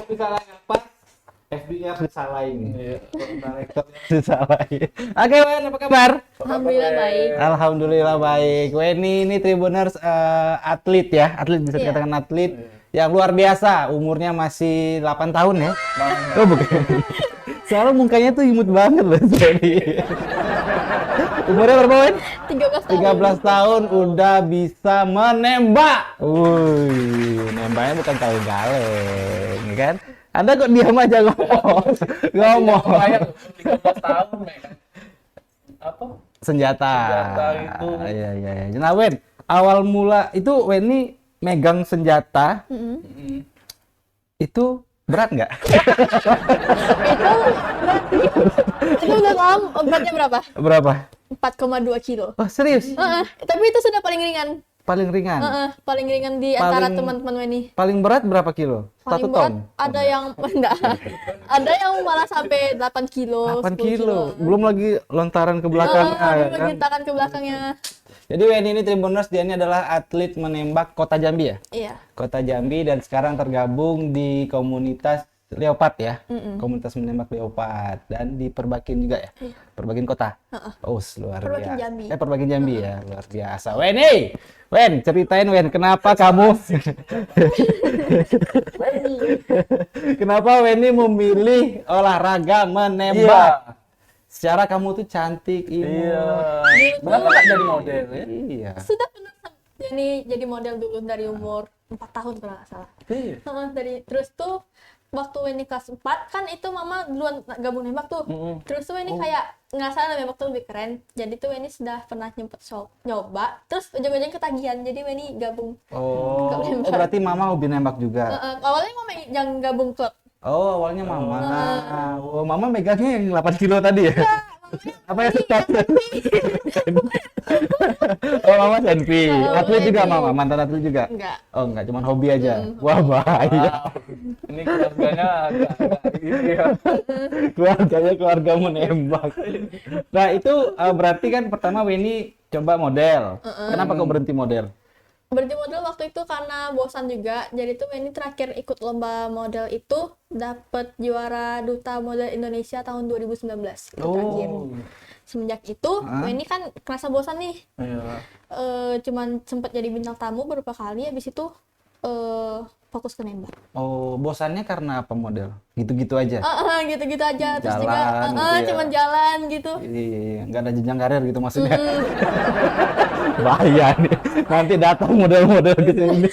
disalahin apa? FBR disalahin. Iya. Disalahin. Oke, Wen, apa kabar? Alhamdulillah baik. Alhamdulillah baik. Weni ini Tribuners atlet ya, atlet bisa Iya. dikatakan atlet yang luar biasa. Umurnya masih 8 tahun ya? Oh bukan. Soalnya mukanya tuh imut banget loh Weni. Umurnya berapa Wen? 13 tahun. 13 tahun udah bisa menembak. Wih, nembaknya bukan kaleng-kaleng, ya kan? Anda kok diam aja ngomong? Ngomong. Kayak 13 tahun, Mek. Apa? Senjata itu. Iya. Nah, Wen, awal mula itu Wen ini megang senjata itu berat nggak? Itu udah tahu beratnya berapa? Berapa? 4,2 kilo. Oh, serius? Tapi itu sudah paling ringan. Paling ringan? Paling ringan di antara Paling- teman-teman Weni. Paling berat berapa kilo? Paling 1 berat ton? ada yang enggak. Ada yang malah sampai 8 kilo, 8 10 kilo. Belum lagi lontaran ke belakang. Belum kan? lagi tangan ke belakangnya. Jadi Weni ini Tribuners, dia ini adalah atlet menembak Kota Jambi ya? Iya. Kota Jambi dan sekarang tergabung di komunitas Leopard ya, komunitas menembak Leopard dan di Perbakin juga ya, Perbakin Kota. Oh, luar Perbakin biasa. Jambi. Perbakin Jambi ya, luar biasa. Wen, ceritain Wen, kenapa kamu, kenapa Weni memilih olahraga menembak? Secara kamu tuh cantik, imut. Kenapa nggak jadi model ya? Iya. Sudah pernah jadi model dulu dari umur 4 tahun kalau nggak salah. Iya. Terus tuh waktu Weni kelas 4 kan itu mama duluan gabung nembak tuh. Terus tuh Weni kayak ngerasa nembak tuh lebih keren. Jadi tuh Weni sudah pernah nyoba. Terus ujung-ujungnya ketagihan. Jadi Weni gabung. Oh, nembak. berarti mama hobi nembak juga. Awalnya mama yang gabung klub. Oh, awalnya mama. Oh, mama megangnya yang 8 kilo tadi ya? Apa ya? Oh, mama senpi. Atlet juga mama, mantan atlet juga? Enggak. Oh, enggak, cuma hobi aja. Wah, bahaya. Ini keluarganya agak ini ya. Keluarganya keluarga menembak. Nah, itu berarti kan pertama Weni coba model. Kenapa kok berhenti model? Berhenti model waktu itu karena bosan juga. Jadi tuh Weni terakhir ikut lomba model itu dapat juara Duta Model Indonesia tahun 2019. Itu terakhir. Semenjak itu Weni kan kerasa bosan nih. Iya. Cuman sempat jadi bintang tamu beberapa kali, habis itu fokus ke nembak. Oh, bosannya karena apa model? Gitu-gitu aja? Gitu-gitu aja. Terus Jalan, juga gitu ya. cuman jalan gitu. Iya, nggak ada jenjang karir gitu maksudnya. Bahaya nih. Nanti datang model-model gitu ini.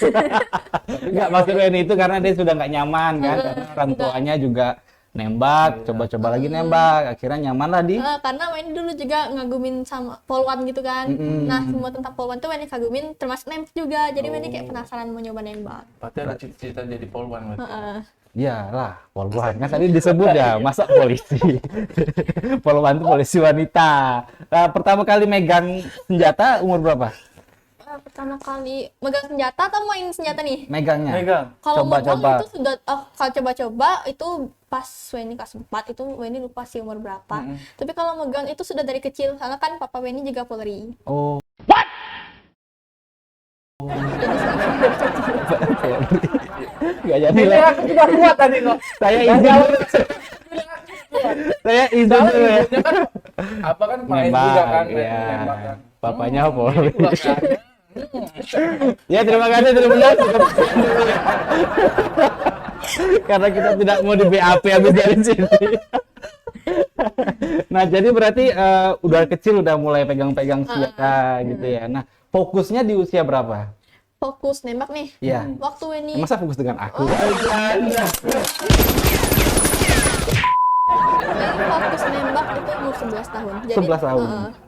Nggak, maksudnya ini itu karena dia sudah nggak nyaman kan. Karena orang tuanya juga nembak, coba-coba lagi nembak. Akhirnya nyaman lah di. Karena Weni dulu juga ngagumin sama polwan gitu kan. Nah, semua tentang polwan tuh Weni kagumin, termasuk nembak juga. Jadi Weni kayak penasaran mau nyoba nembak. Berarti ada cita-cita jadi polwan, Mas. Iyalah, polwan kan tadi disebut ya, masa polisi. Polwan itu polisi wanita. Nah, pertama kali megang senjata umur berapa? Pertama kali megang senjata atau main senjata nih? Megangnya. Megang. Kalau megang Coba-coba. itu sudah, kalau coba-coba itu pas Weni kelas 4, itu Weni lupa sih umur berapa. Tapi kalau megang itu sudah dari kecil, karena kan papa Weni juga Polri. Oh. Jadi sudah Gak jadi Ini lah. aku sudah kuat tadi kok. Saya izin dulu. Saya izin Soalnya dulu ya. ibunya kan apa kan main Nembak, juga kan, ya. nembak kan. Papanya Polri. Keluarganya. Ya terima kasih kasih. Karena kita tidak mau di BAP habis dari sini. Nah jadi berarti udah kecil udah mulai pegang-pegang senjata gitu ya. Nah fokusnya di usia berapa? fokus nembak nih. Iya. Waktu Weni Masa fokus dengan aku? fokus nembak itu umur 11 tahun. 11 tahun.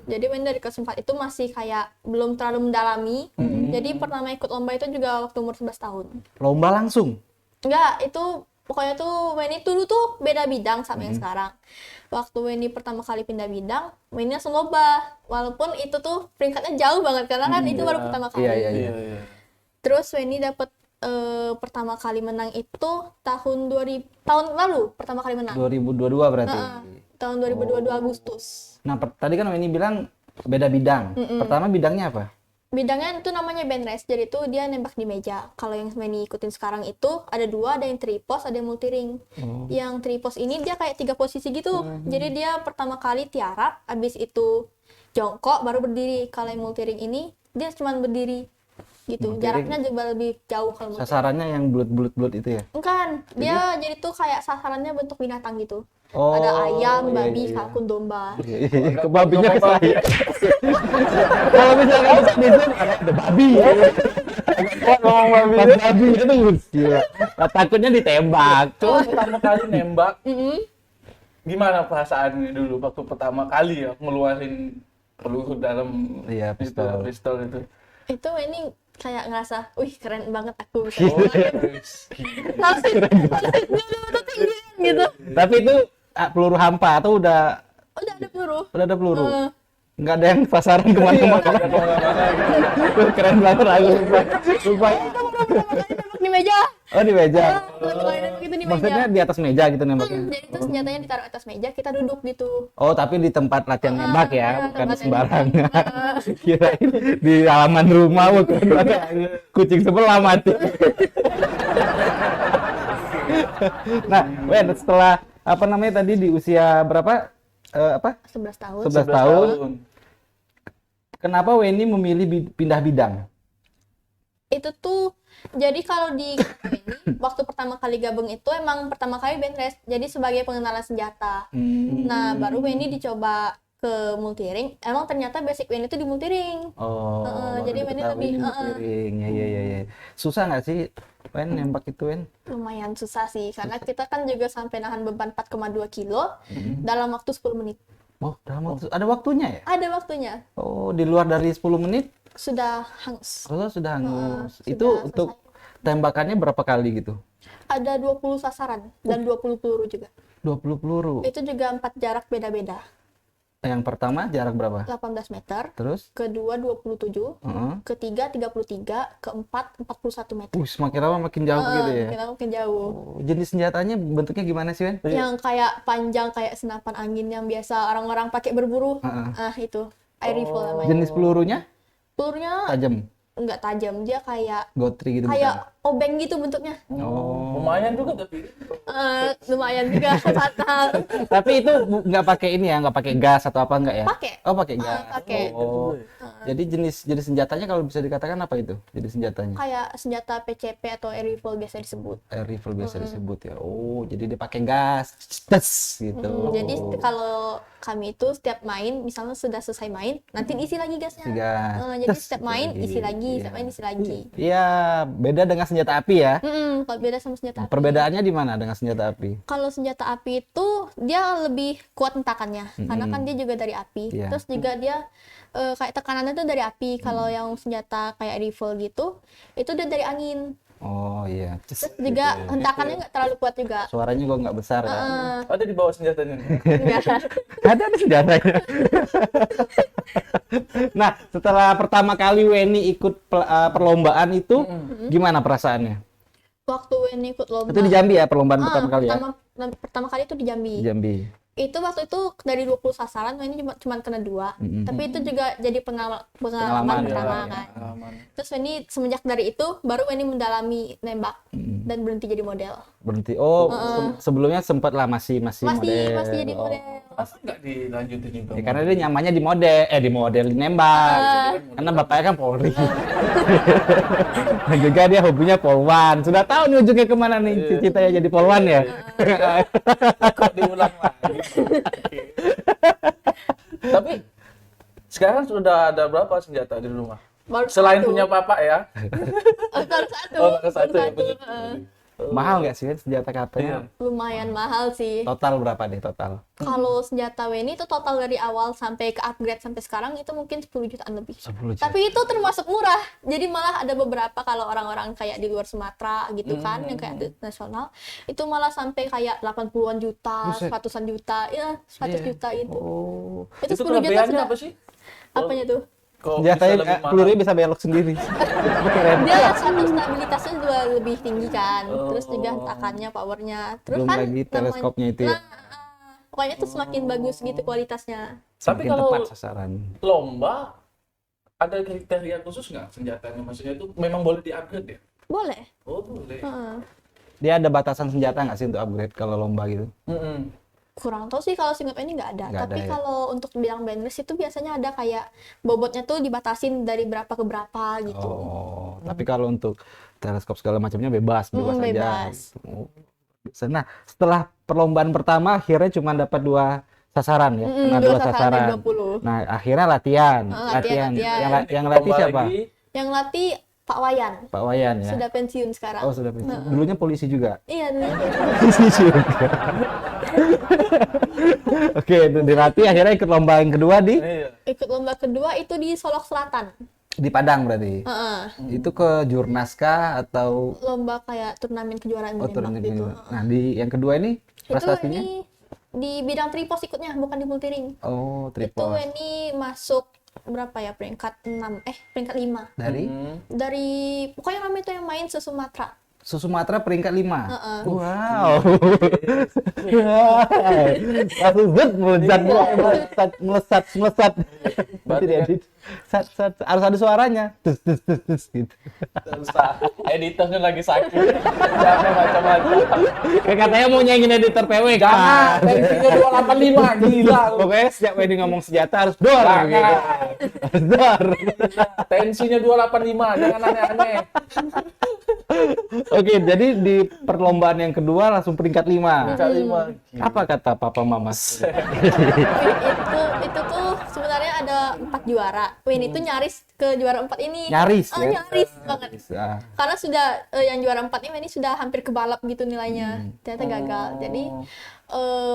Jadi Weni dari kelas 4 itu masih kayak belum terlalu mendalami. Jadi pertama ikut lomba itu juga waktu umur 11 tahun. Lomba langsung? Enggak, itu pokoknya tuh Weni dulu tuh beda bidang sama yang sekarang. Waktu Weni pertama kali pindah bidang, Weni langsung lomba. Walaupun itu tuh peringkatnya jauh banget karena kan itu baru pertama kali. Iya. Iya. Terus Weni dapet pertama kali menang itu tahun lalu pertama kali menang. 2022 berarti? Tahun 2022 Agustus. Nah tadi kan ini bilang beda bidang. Pertama bidangnya apa? Bidangnya itu namanya band rest, jadi itu dia nembak di meja. Kalau yang Weni ikutin sekarang itu ada dua, ada yang tripos, ada yang multi-ring. Yang tripos ini dia kayak 3 posisi gitu. Jadi dia pertama kali tiarap, habis itu jongkok, baru berdiri. Kalau yang multi-ring ini dia cuma berdiri gitu. Multi-ring. Jaraknya juga lebih jauh kalau multi-ring. Sasarannya yang bulat itu ya? Bukan, dia jadi tuh kayak sasarannya bentuk binatang gitu. Oh, Ada ayam, iya, babi, iya. kalkun, domba. Iya, ke babinya ke saya. Kalau misalkan di Zoom ada babi. Ngomong babi. Pas babi itu gila. Nah, takutnya ditembak. Cuma pertama kali nembak, Mm-mm. gimana perasaannya dulu waktu pertama kali ya ngeluarin peluru dalam Iya, pistol. pistol itu? Itu ini kayak ngerasa, wih keren banget aku. Oh, Langsung tuh tinggi gitu. Tapi itu peluru hampa atau udah Udah ada peluru. ada peluru? Eh. Nggak ada yang pasaran kemana-mana. kemana-mana gitu. Keren banget aku lupa. Lupa. Nembak di meja. Oh di meja. Nembak gitu di meja. Maksudnya di atas meja gitu nembaknya. Jadi itu senjatanya ditaruh atas meja, kita duduk gitu. Oh, tapi di tempat latihan nembak ya, iya, bukan tempat sembarangan. nembak. Kirain di halaman rumah bukan ada kucing sebelah mati. Nah, Wen, setelah apa namanya tadi di usia berapa? 11 tahun. 11 tahun. Kenapa Weni memilih pindah bidang? Itu tuh jadi kalau di ini waktu pertama kali gabung itu emang pertama kali band rest, jadi sebagai pengenalan senjata. Nah, baru Weni dicoba ke multiring, emang ternyata basic Weni itu di multiring. Oh, jadi baru Weni diketahui lebih, miring. Ya. Susah nggak sih Wen nembak itu Wen? Lumayan susah sih, karena kita kan juga sampai nahan beban 4,2 kilo dalam waktu 10 menit. Oh, ada waktunya ya? Ada waktunya, Oh, di luar dari 10 menit sudah hangus. kalau sudah hangus. sudah Itu untuk tembakannya berapa kali gitu? Ada 20 sasaran dan 20 peluru juga. 20 peluru. Itu juga 4 jarak beda-beda. Yang pertama jarak berapa? 18 meter, Terus? kedua 27, Heeh. ketiga 33, keempat 41 meter. Semakin lama makin jauh gitu ya. Kita makin jauh. Oh, jenis senjatanya bentuknya gimana sih, Wen? Yang kayak panjang kayak senapan angin yang biasa orang-orang pakai berburu. Heeh. Itu air rifle namanya. Jenis pelurunya Pelurunya tajam, nggak tajam, dia kayak gotri gitu kayak obeng gitu bentuknya. bukan? Oh. Lumayan juga tapi. Lumayan juga fatal. Tapi itu nggak pakai ini ya, nggak pakai gas atau apa nggak ya? Pakai. Oh, pakai gas. pakai. Oh. Jadi jenis senjatanya kalau bisa dikatakan apa itu? Jadi senjatanya? Kayak senjata PCP atau air rifle biasa disebut. Air rifle biasa disebut ya. Oh, jadi dia pakai gas. Tes gitu. Jadi kalau kami itu setiap main, misalnya sudah selesai main, nanti diisi lagi gasnya. Gas. Jadi Tes, setiap main isi lagi, Iya. setiap main isi lagi. Iya, beda dengan senjata api ya. Kalau beda sama senjata api. Perbedaannya di mana dengan senjata api? Kalau senjata api itu dia lebih kuat hentakannya, karena kan dia juga dari api. Iya. Terus juga dia kayak tekanannya tuh dari api. Kalau yang senjata kayak rifle gitu, itu dia dari angin. Oh iya. Terus juga hentakannya nggak terlalu kuat juga. Suaranya kok nggak besar kan? Ada di bawah senjatanya. Enggak. Ada senjatanya. Nah, setelah pertama kali Weni ikut perlombaan itu, gimana perasaannya? Waktu Weni ikut lomba. Itu di Jambi ya, perlombaan pertama kali ya? Pertama kali itu di Jambi. Di Jambi. Itu waktu itu dari 20 sasaran, Weni cuma kena 2. Tapi itu juga jadi pengalaman Pengalaman, pertama ya. kan. Terus Weni semenjak dari itu baru Weni mendalami nembak dan berhenti jadi model. Berhenti. Oh, sebelumnya sempat lah masih Masih model. jadi model. Masa nggak dilanjutin juga? Ya, karena dia nyamannya di model di nembak. Karena bapaknya kan Polri. Dan juga dia hobinya polwan. Sudah tahu nih ujungnya kemana nih cita-citanya jadi polwan ya. Kok diulang lagi? Tapi sekarang sudah ada berapa senjata di rumah? Baru Selain satu. punya papa ya? Baru satu. Oh, baru satu ya, Baru punya. Mahal nggak sih senjata katanya? Lumayan mahal sih. Total berapa deh total? Kalau senjata Weni itu total dari awal sampai ke upgrade sampai sekarang itu mungkin 10 jutaan lebih. 10 juta. Tapi itu termasuk murah. Jadi malah ada beberapa kalau orang-orang kayak di luar Sumatera gitu kan, yang kayak atlet nasional, itu malah sampai kayak 80-an juta, Buset. 100-an juta, ya 100 juta itu. Oh. Itu 10 juta kelebihannya sudah. apa sih? Apanya tuh? Kok Senjatanya bisa lebih mahal? pelurunya bisa belok sendiri. Keren. Dia satu stabilitasnya juga lebih tinggi kan. Terus juga hentakannya, powernya. Terus Belum kan lagi teleskopnya itu ya. Pokoknya tuh semakin bagus gitu kualitasnya. Tapi Makin kalau tepat sasaran. lomba ada kriteria khusus nggak senjatanya? Maksudnya itu memang boleh di-upgrade ya? Boleh. Oh, boleh. Heeh. Dia ada batasan senjata nggak sih untuk upgrade kalau lomba gitu? Kurang tahu sih kalau singkat ini nggak ada. Nggak Tapi ada ya? kalau untuk bidang blenders itu biasanya ada kayak bobotnya tuh dibatasin dari berapa ke berapa gitu. Oh, tapi kalau untuk teleskop segala macamnya bebas aja. Bebas. Oh, bisa. Nah, setelah perlombaan pertama akhirnya cuma dapat 2 sasaran ya, kena dua 2 sasaran sasaran. dari 20. Nah, akhirnya latihan. Latihan. Yang latih Lomba siapa? lagi, Yang latih Pak Wayan. Pak Wayan ya. Sudah pensiun sekarang. Oh, sudah pensiun. Dulunya polisi juga. Iya, dulu. Polisi juga. Oke, itu dilatih akhirnya ikut lomba yang kedua di iya. Ikut lomba kedua itu di Solok Selatan. Padang berarti. Heeh. Itu ke Jurnas kah atau Lomba kayak turnamen kejuaraan turnamen menembak gitu. kedua? Nah, di yang kedua ini Itu prestasinya? ini di bidang tripos ikutnya, bukan di multiring. Oh, Itu tripod. ini masuk berapa ya, peringkat 6, peringkat 5. Dari Dari pokoknya namanya itu yang main se-Sumatera. Sumatera peringkat 5. Heeh. Wow. Langsung melesat. Berarti diedit. Harus ada suaranya. Tus gitu. Susah. Editornya lagi sakit. Jangan macam-macam. Kayak katanya mau nyanyiin editor PW. Jangan. Tensinya 285. Gila. Pokoknya setiap Wendy ngomong senjata harus dor. Jangan. Gitu. Harus dor. Tensinya 285. Jangan aneh-aneh. Oke, jadi di perlombaan yang kedua langsung peringkat 5. Peringkat 5. Apa kata papa mama? itu tuh sebenarnya ada 4 juara. Win itu nyaris ke juara 4 ini. Nyaris ya? Nyaris banget. Bisa. Karena sudah yang juara 4 ini sudah hampir kebalap gitu nilainya. Ternyata gagal. Jadi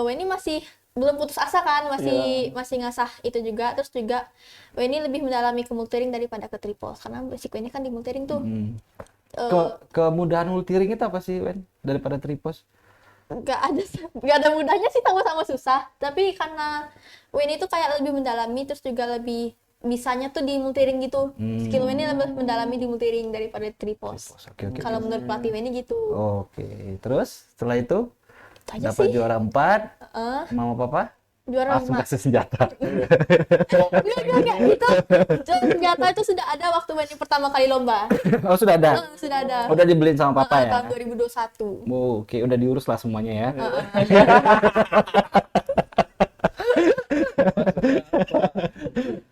Weni masih belum putus asa kan, masih ngasah itu juga. Terus juga Weni lebih mendalami ke multiring daripada ke tripos karena basic Weni kan di multiring tuh. Kemudahan multiring itu apa sih, Wen? Daripada tripos? Nggak ada mudahnya sih, sama-sama susah. Tapi karena Weni itu kayak lebih mendalami, terus juga lebih bisanya tuh di multiring gitu. Skill Weni lebih mendalami di multiring daripada tripos. Oke. Kalau menurut pelatih Weni gitu. Oke. Terus setelah itu Itu aja dapat sih. juara 4. Heeh. Mama papa Juara langsung 5. kasih senjata. Enggak. Itu senjata itu sudah ada waktu Weni pertama kali lomba. Oh, sudah ada. Sudah ada. Udah dibeliin sama papa ya? Tahun 2021. Oh, oke, udah diurus lah semuanya ya.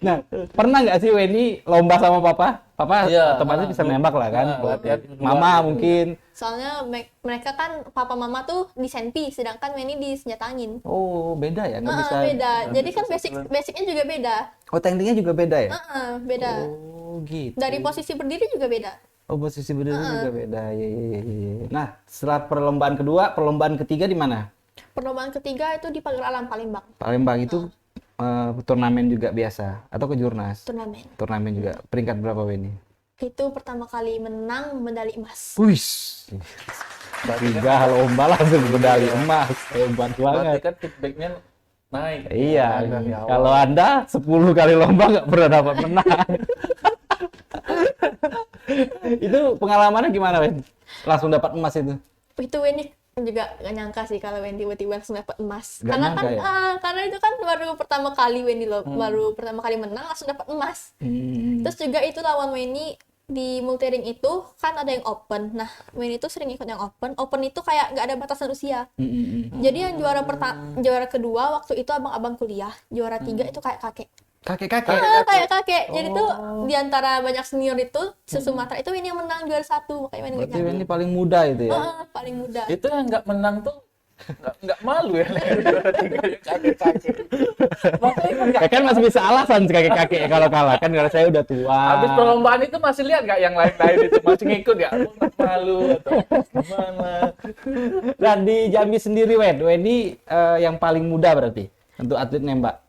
Nah, pernah nggak sih Weni lomba sama papa? Papa Iya, otomatis bisa nembak lah kan? latihan Mama berdua. mungkin. Soalnya mereka kan papa mama tuh di senpi, sedangkan Weni di senjata angin. Oh, beda ya? Nggak bisa. Beda. Jadi kan basicnya juga beda. Oh, tekniknya juga beda ya? Beda. Oh, gitu. Dari posisi berdiri juga beda. Oh, posisi berdiri juga beda. Iya. Nah, setelah perlombaan kedua, perlombaan ketiga di mana? Perlombaan ketiga itu di Pagar Alam Palembang, Palembang itu turnamen juga biasa atau ke Jurnas? turnamen. Turnamen juga. Peringkat berapa Weni? Itu pertama kali menang medali emas. Wih. Tiga lomba langsung medali emas. Hebat Berarti banget. kan feedbacknya naik. Iya. Dari awal. Kalau Anda 10 kali lomba nggak pernah dapat menang. Itu pengalamannya gimana, Wen? Langsung dapat emas itu? Itu Weni juga gak nyangka sih kalau Weni tiba-tiba langsung dapat emas. Gak Karena nyangka kan ya? karena itu kan baru pertama kali Weni baru pertama kali menang langsung dapat emas. Terus juga itu lawan Weni di multiring itu kan ada yang open. Nah, Weni itu sering ikut yang open. Open itu kayak nggak ada batasan usia. Jadi yang juara kedua waktu itu abang-abang kuliah, juara 3 itu kayak kakek. Kakek-kakek. Kayak kakek. Jadi tuh di antara banyak senior itu se-Sumatera itu Weni yang menang juara 1. Makanya Weni nggak Berarti nyangka. Weni paling muda itu ya? Paling muda. Itu yang nggak menang tuh nggak malu ya. Kakek-kakek. Makanya kan nggak. Ya kan masih bisa alasan si kakek-kakek ya kalau kalah kan karena saya udah tua. Habis perlombaan itu masih lihat nggak yang lain-lain itu masih ngikut ya? Oh, nggak malu atau gimana? Dan di Jambi sendiri Weni yang paling muda berarti untuk atlet nembak.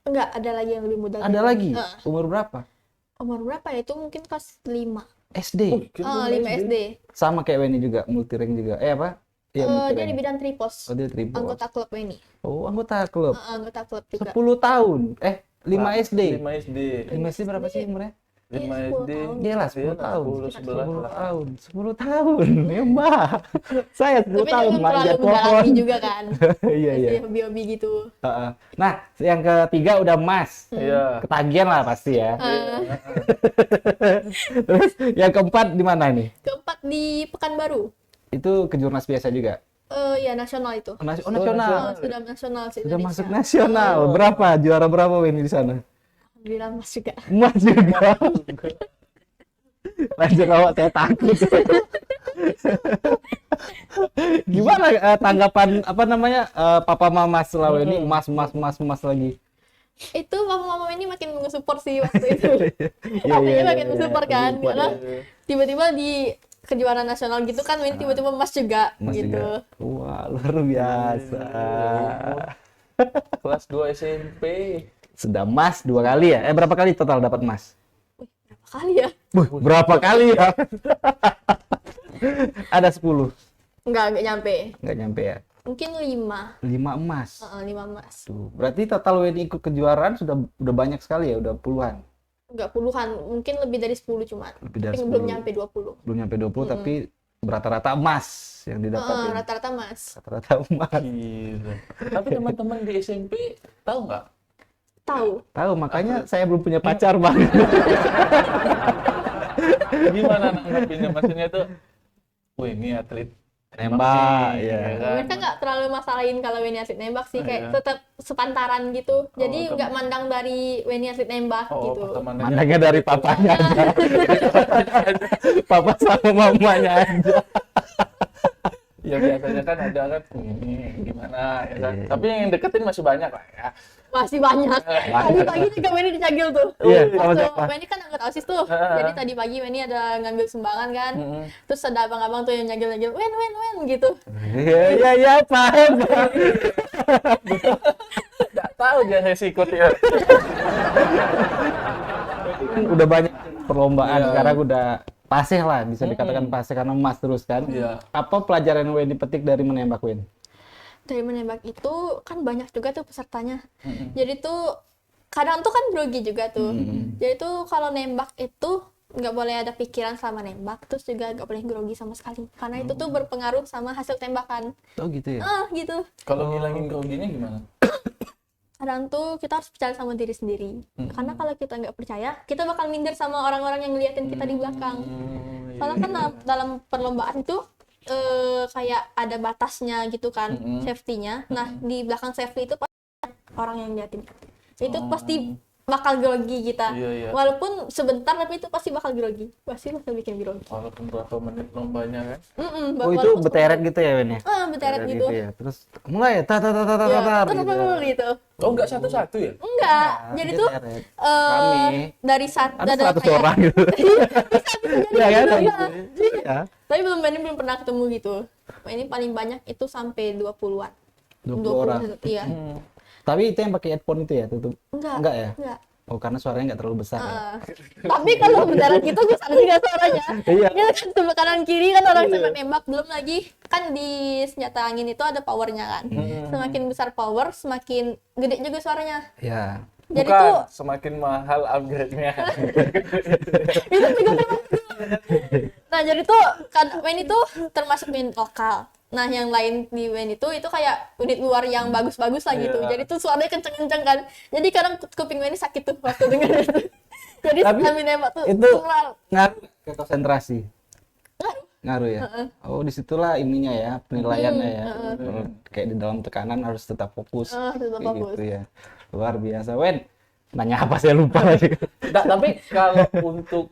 Enggak, ada lagi yang lebih muda. Ada lagi? Umur berapa? Umur berapa ya? Itu mungkin kelas 5. SD. 5 SD. Sama kayak Weni juga, multiring juga. Apa? Iya, Dia multiring. di bidang tripos. Oh, dia tripod. Anggota klub Weni. Oh, anggota klub. Anggota klub juga. 10 tahun. 5 SD. 5 SD. 5 SD berapa sih umurnya? 5 10 SD. tahun. Iyalah 10 tahun. 10, 11 10 lah. tahun. 10 tahun. Nembak. Saya 10 Tapi tahun jangan terlalu manjat pohon. mendalami juga kan. Iya, iya. Masih hobi-hobi gitu. Heeh. Nah, yang ketiga udah emas. Iya. Ketagihan lah pasti ya. Terus yang keempat di mana nih? Keempat di Pekanbaru. Itu kejurnas biasa juga. Ya nasional itu. Nasional. Sudah nasional sih. Sudah masuk nasional. Berapa? Juara berapa Wen di sana? Alhamdulillah Mas juga. Emas juga. Lanjut awak, saya takut. Gimana tanggapan apa namanya papa mama setelah ini emas lagi? Itu mama-mama ini makin mensupport sih waktu itu. Iya, Papanya iya, makin iya, mensupport iya. kan. Support, Karena iya. tiba-tiba di kejuaraan nasional gitu kan Weni tiba-tiba emas juga Emas gitu. juga. Wah, luar biasa. Kelas 2 SMP. Sudah emas 2 kali ya? Berapa kali total dapat emas? Berapa kali ya? Berapa kali ya? Ada 10. Enggak nyampe. Nggak nyampe ya? Mungkin 5. 5 emas. 5 emas. Tuh, berarti total WNI ikut kejuaraan udah banyak sekali ya, udah puluhan. Enggak puluhan, mungkin lebih dari 10 cuman. Lebih dari Tapi 10. belum nyampe 20. Belum nyampe 20 tapi rata-rata emas yang didapatin. Rata-rata emas. Rata-rata emas. Gila. Tapi teman-teman di SMP tahu nggak? Tahu. Tahu, makanya saya belum punya pacar, Bang. Gimana nanggapinnya? Maksudnya tuh, wih ini atlet Nembak, nih, ya. kan? Mereka nggak terlalu masalahin kalau Weni atlet nembak sih, kayak Iya. tetap sepantaran gitu. Jadi temen. nggak mandang dari Weni atlet nembak Oh, gitu. pertemanannya. Mandangnya dari papanya aja. Papa sama mamanya aja. Ya biasanya kan ada kan ini gimana ya kan. Iya. Tapi yang deketin masih banyak lah ya. Masih banyak. Tadi pagi juga Weni dicagil tuh. Iya, sama Waktu siapa? Weni kan anggota OSIS tuh. Jadi tadi pagi Weni ada ngambil sumbangan kan. Terus ada abang-abang tuh yang nyagil-nyagil, Wen gitu. Iya, paham. Nggak tahu dia resiko dia. Kan udah banyak perlombaan, Iya. sekarang udah pasih lah, bisa dikatakan pasih karena emas terus kan. Iya. Apa pelajaran yang dipetik dari menembak, Wen? Dari menembak itu kan banyak juga tuh pesertanya. Jadi tuh kadang tuh kan grogi juga tuh. Jadi tuh kalau nembak itu nggak boleh ada pikiran selama nembak, terus juga nggak boleh grogi sama sekali. Karena itu tuh berpengaruh sama hasil tembakan. Oh gitu ya? Gitu. Kalau ngilangin groginya gimana? Kadang tuh kita harus percaya sama diri sendiri. Karena kalau kita nggak percaya, kita bakal minder sama orang-orang yang ngeliatin kita di belakang. Soalnya kan dalam perlombaan itu kayak ada batasnya gitu kan, safety-nya. Nah, di belakang safety itu pasti ada orang yang liatin. Itu pasti bakal grogi kita. Iya, iya. Walaupun sebentar, tapi itu pasti bakal grogi. Pasti bakal bikin grogi. Walaupun berapa menit lombanya kan? Oh itu beteret gitu ya, Wen ya? Beteret gitu. Ya. Terus mulai Ya, gitu. gitu. Oh nggak satu-satu ya? Enggak. Jadi tuh Beteret. dari satu Ada 100 orang gitu. Iya kan? Iya. Tapi belum pernah ketemu gitu. Ini paling banyak itu sampai 20-an. 20 orang. Iya. Tapi itu yang pakai headphone itu ya, tutup. Enggak ya? Enggak. Oh, karena suaranya nggak terlalu besar. Ya? Tapi kalau bendera gitu bisa juga suaranya. Iya. Ini kan sebelah kanan kiri kan orang sampai nembak, belum lagi kan di senjata angin itu ada powernya kan. Semakin besar power, semakin gede juga suaranya. Ya. Jadi Bukan, tuh semakin mahal upgrade-nya. itu juga termasuk. Nah, jadi tuh kan Wen itu termasuk unit lokal. Nah, yang lain di Wen itu kayak unit luar yang bagus-bagus lah gitu. Iya. Jadi tuh suaranya kenceng-kenceng kan. Jadi kadang kuping Wen sakit tuh waktu denger itu. Jadi Tapi sambil nembak tuh itu keluar. ngaruh ke konsentrasi. Ngaruh. Ngaruh ya? Oh, disitulah ininya ya, penilaiannya ya. Kayak di dalam tekanan harus tetap fokus. Tetap Kayak fokus. gitu ya. Luar biasa. Wen, nanya apa saya lupa lagi. Nggak, tapi kalau untuk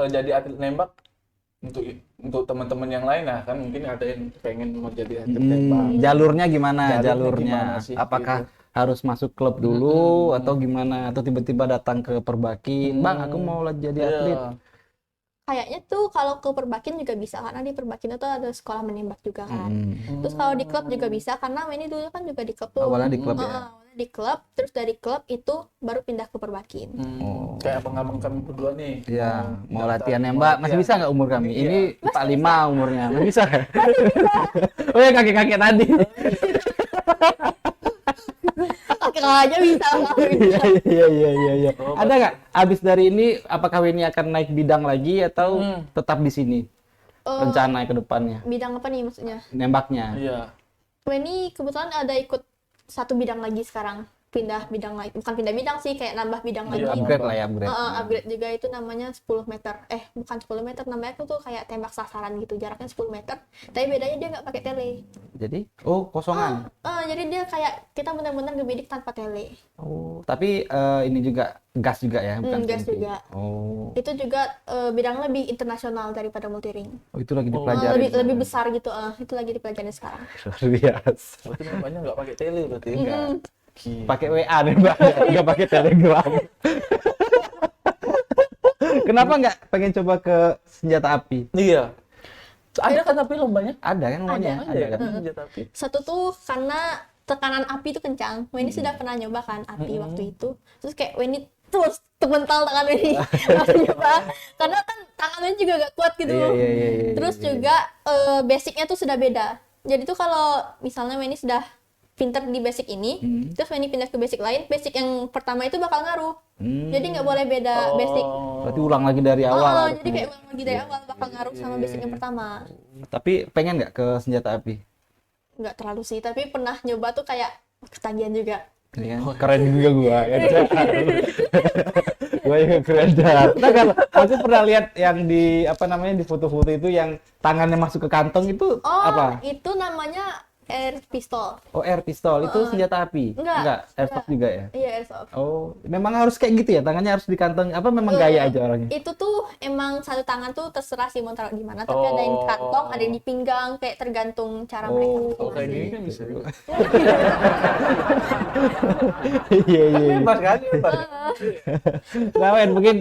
jadi atlet nembak, untuk teman-teman yang lain lah kan mungkin ada yang pengen mau jadi atlet nembak. Jalurnya gimana? Jalurnya Jalurnya. gimana sih, Apakah gitu? harus masuk klub dulu atau gimana? Atau tiba-tiba datang ke Perbakin, Bang, aku mau jadi atlet. Iya. Kayaknya tuh kalau ke Perbakin juga bisa karena di Perbakin itu ada sekolah menembak juga kan. Terus kalau di klub juga bisa karena Weni dulu kan juga di klub tuh. Awalnya di klub ya? Awalnya di klub, terus dari klub itu baru pindah ke Perbakin. Kayak abang-abang kami berdua nih. Iya, mau daftar, latihan mau nembak. Masih latihan. bisa nggak umur kami? Iya. Ini 45 umurnya. Masih bisa nggak? Oh ya, kakek-kakek tadi. iseng aja bisa ngelakuin. Iya. Ada nggak abis dari ini apakah Weni akan naik bidang lagi atau tetap di sini? Rencana ke depannya? Bidang apa nih maksudnya? Nembaknya. Iya. Ini kebetulan ada ikut satu bidang lagi sekarang, pindah bidang lagi, bukan pindah bidang sih, kayak nambah bidang lagi. Upgrade lah ya, upgrade. Upgrade juga itu namanya 10 meter. Bukan 10 meter, namanya tuh kayak tembak sasaran gitu, jaraknya 10 meter. Tapi bedanya dia nggak pakai tele. Jadi, kosongan. Jadi dia kayak kita benar-benar ngebidik tanpa tele. Oh, tapi ini juga gas juga ya, bukan Gas CNC? juga. Oh, Itu juga bidang lebih internasional daripada multiring. itu lagi dipelajari. Lebih besar gitu. Itu lagi dipelajari sekarang. Luar biasa. Berarti nembaknya nggak pakai tele berarti. Gila. Pakai WA nih, Mbak. Nggak pakai Telegram. Kenapa nggak pengen coba ke senjata api? Iya. Ada kan tapi lombanya? Ada kan namanya? Ada kan? kan senjata api. Satu tuh karena tekanan api itu kencang. Weni sudah pernah nyoba kan api waktu itu. Terus kayak Weni terus mental tangan Weni waktu nyoba. Karena kan tangannya juga gak kuat gitu. Iya. Terus juga basicnya tuh sudah beda. Jadi tuh kalau misalnya Weni sudah pinter di basic ini, terus Weni pindah ke basic lain, basic yang pertama itu bakal ngaruh. Jadi nggak boleh beda basic. Berarti ulang lagi dari awal. Jadi kayak ulang lagi dari awal bakal ngaruh sama basic yang pertama. Tapi pengen nggak ke senjata api? Nggak terlalu sih, tapi pernah nyoba tuh kayak ketagihan juga. Iya kan? Keren juga gua. Gua juga keren dah. Nah, kalau aku pernah lihat yang di apa namanya di foto-foto itu yang tangannya masuk ke kantong itu apa? Itu namanya air pistol. Oh, air pistol itu senjata api? Enggak. Airsoft juga ya? Iya, airsoft. Oh, memang harus kayak gitu ya? Tangannya harus di kantong? Apa memang gaya aja orangnya? Itu tuh emang satu tangan tuh terserah sih mau taruh di mana, tapi ada yang di kantong, ada yang di pinggang, kayak tergantung cara mereka. Oh, kayak gini kan bisa juga. Iya. Bebas kan? Bebas. Nah, Wen, mungkin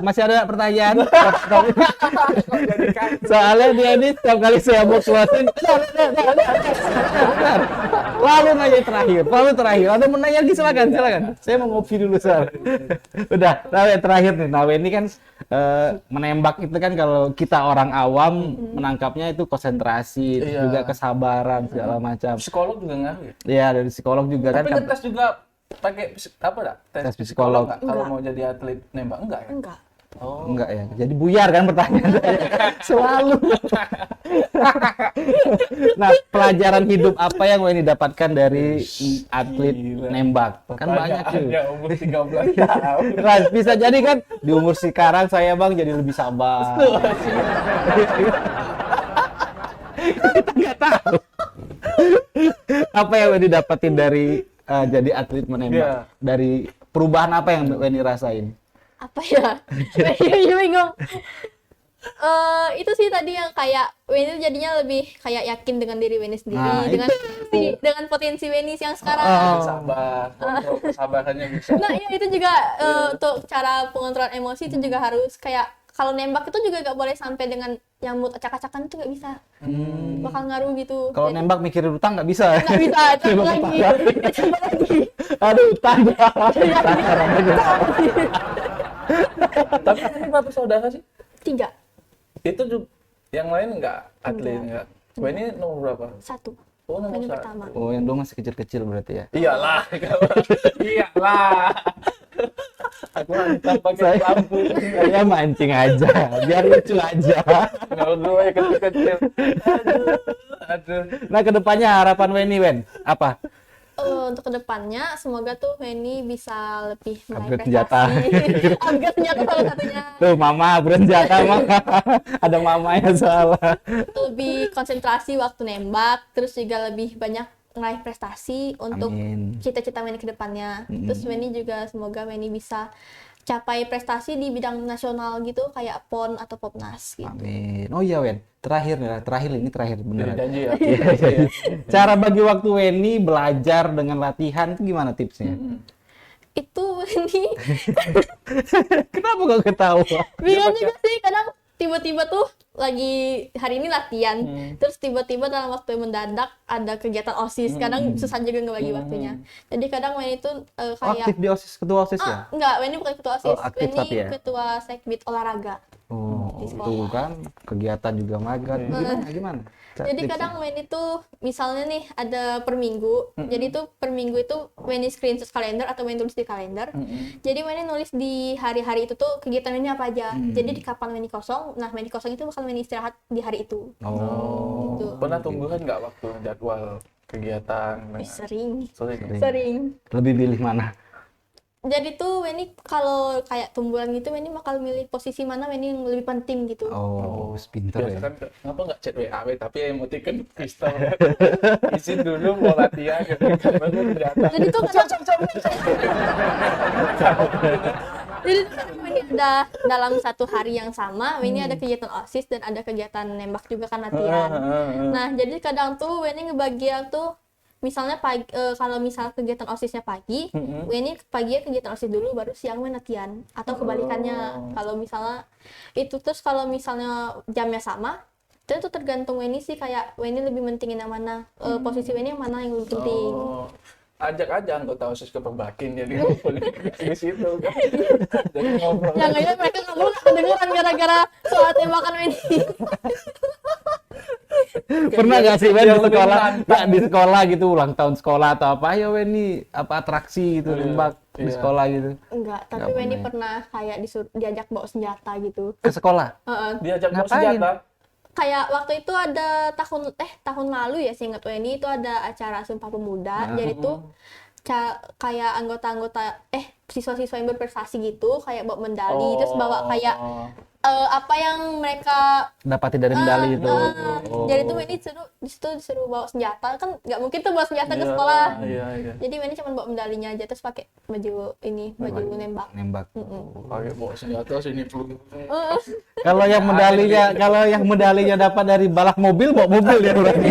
masih ada pertanyaan? Soalnya dia ini setiap kali saya mau closing, lalu nanya terakhir. Ada mau nanya lagi silakan. Saya mau ngopi dulu soal. Udah, nah yang terakhir nih. Nah, ini kan menembak itu kan kalau kita orang awam menangkapnya itu konsentrasi, terus juga kesabaran segala macam. Psikolog juga ngaruh ya? Iya, dari psikolog juga Tapi kan. ngetes juga pakai apa dah? Tes psikolog. nggak? Kalau mau jadi atlet nembak enggak ya? Enggak. Oh. Enggak ya. Jadi buyar kan pertanyaan saya. Selalu. Nah, pelajaran hidup apa yang Weni dapatkan dari atlet nembak? Kan banyak tuh. Ya umur 13 tahun. Ras, bisa jadi kan di umur sekarang saya Bang jadi lebih sabar. Kita nggak tahu. Apa yang Weni dapatin dari jadi atlet menembak? Dari perubahan apa yang Weni rasain? Apa ya? Weni bingung. Itu sih tadi yang kayak Weni jadinya lebih kayak yakin dengan diri Weni sendiri, dengan potensi Weni yang sekarang. Sabar, kontrol kesabarannya bisa. Nah, iya itu juga untuk cara pengontrolan emosi itu juga harus kayak kalau nembak itu juga gak boleh sampai dengan nyambut acak-acakan itu gak bisa. Bakal ngaruh gitu. Kalau nembak mikirin utang nggak bisa. Nggak bisa, coba lagi. Coba lagi. Aduh, utang. Tapi ini berapa saudara sih? 3. Itu juga yang lain enggak atlet enggak? Wah, ini nomor berapa? 1. Oh, nomor Ini 1. pertama. Oh, yang dua masih kecil-kecil berarti ya? Iyalah. Iyalah. Aku hantar pakai lampu. Saya mancing aja, biar lucu aja. Nomor 2 yang kecil-kecil. Aduh. Nah, kedepannya harapan Weni, Wen, apa? Untuk kedepannya semoga tuh Weni bisa lebih meraih Upgrade senjata. prestasi. Upgrade senjata salah satunya. Tuh, mama, bersenjata, mah. Ada mamanya salah. Lebih konsentrasi waktu nembak, terus juga lebih banyak meraih prestasi untuk Amin. cita-cita Weni ke depannya. Terus Weni juga semoga Weni bisa capai prestasi di bidang nasional gitu kayak PON atau Popnas gitu. Amin. Oh iya, Wen. Terakhir Jadi beneran. janji ya. Cara bagi waktu Weni belajar dengan latihan itu gimana tipsnya? Itu Weni Kenapa gak ketawa? bingung juga sih, kadang tiba-tiba tuh lagi hari ini latihan, terus tiba-tiba dalam waktu yang mendadak ada kegiatan OSIS, kadang susah juga ngebagi waktunya. Jadi kadang Weni itu kayak Aktif di OSIS, ketua OSIS ya? enggak, Weni bukan ketua OSIS, aktif Weni tapi ya? ketua sekbid olahraga. Oh, Di itu sekolah. kan kegiatan juga magang. Gimana? Jadi kadang Weni tuh misalnya nih ada per minggu, jadi tuh per minggu itu Weni screenshot kalender atau Weni tulis di kalender. Jadi Weni nulis di hari-hari itu tuh kegiatan Weni apa aja. Jadi di kapan Weni kosong, nah Weni kosong itu bakal Weni istirahat di hari itu. Oh. Gitu. Pernah tumbuhan nggak waktu jadwal kegiatan? Sering. Sering. Sering. Lebih pilih mana? Jadi tuh Weni kalau kayak tumbuhan gitu Weni bakal milih posisi mana Weni yang lebih penting gitu. Oh, pinter Biasa ya. kan kenapa nggak chat WA tapi emoticon pistol kan? Izin dulu mau latihan gitu. Baru ternyata Jadi tuh kadang jadi tuh kadang Weni ada dalam satu hari yang sama Weni ada kegiatan OSIS dan ada kegiatan nembak juga kan latihan. Nah, jadi kadang tuh Weni ngebagi tuh misalnya pagi, kalau misal kegiatan OSISnya pagi, Weni pagi kegiatan OSIS dulu baru siang Weni latihan atau kebalikannya. Kalau misalnya itu terus kalau misalnya jamnya sama, itu tuh tergantung Weni sih kayak Weni lebih mentingin yang mana, posisi Weni yang mana yang lebih penting. Oh, ajak aja anggota OSIS ke Perbakin jadi ngumpulin di situ kan. Jadi ngobrol. Jangan-jangan mereka ngobrol nggak kedengeran gara-gara soal tembakan Weni. Pernah nggak sih Wen di Yang lebih sekolah? menantang. Nggak, di sekolah gitu ulang tahun sekolah atau apa? Ayo Wen nih apa atraksi gitu nembak di Iya. sekolah gitu. Enggak, tapi Nggak Weni pernah ya? pernah kayak diajak bawa senjata gitu. Ke sekolah? Heeh. Diajak bawa Ngapain? senjata. Kayak waktu itu ada tahun lalu ya seingat Weni itu ada acara Sumpah Pemuda. Jadi tuh kayak anggota-anggota siswa-siswa yang berprestasi gitu kayak bawa medali terus bawa kayak apa yang mereka Dapati dari medali itu. Oh. jadi tuh Weni disuruh bawa senjata kan nggak mungkin tuh bawa senjata ke Iya, sekolah. Iya. Jadi Weni cuma bawa medalinya aja terus pakai baju nembak. Nembak. Pakai bawa senjata sini peluru. Kalau yang medalinya dapat dari balak mobil, bawa mobil ya berarti.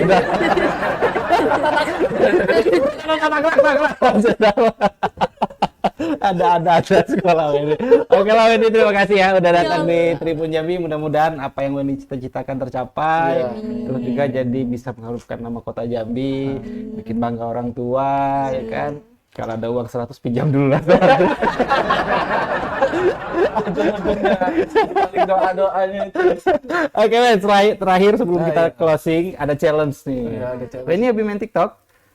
Ada sekolah ini. Oke lah Weni, terima kasih ya udah datang di Tribun Jambi. Mudah-mudahan apa yang Weni cita-citakan tercapai. Terus juga jadi bisa mengharumkan nama kota Jambi, bikin bangga orang tua, ya kan. Kalau ada uang 100 pinjam dulu lah. Paling doa-doanya itu. Oke Wen, terakhir sebelum kita closing ada challenge nih. Iya, ada challenge. Weni hobi main TikTok?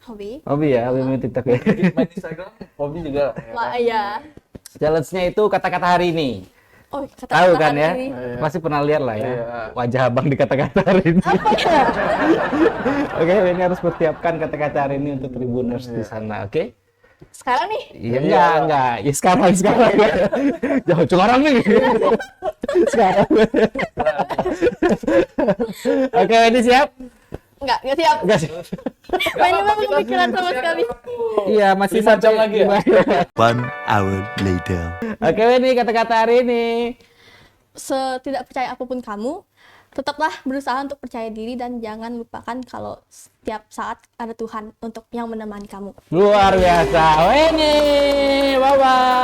Hobi. Hobi ya, hobi main TikTok ya. Main Instagram, hobi juga. Wah, iya. Challenge-nya itu kata-kata hari ini. Oh, Tahu kan ya? hari ini. Iya. Pasti pernah lihat lah ya. Iya. Wajah abang di kata-kata hari ini. Apa ya? Oke, ini harus persiapkan kata-kata hari ini untuk Tribuners di sana, oke? Sekarang nih. Iya, enggak. Ya sekarang. Jangan curang nih. Sekarang. Oke, ini siap? Enggak siap. Enggak sih. Weni mah belum pikiran sama sekali. Iya, masih 5 jam lagi ya? 1 hour later. Oke, ini kata-kata hari ini. Setidak percaya apapun kamu, tetaplah berusaha untuk percaya diri dan jangan lupakan kalau setiap saat ada Tuhan untuk yang menemani kamu. Luar biasa. Weni, bye-bye.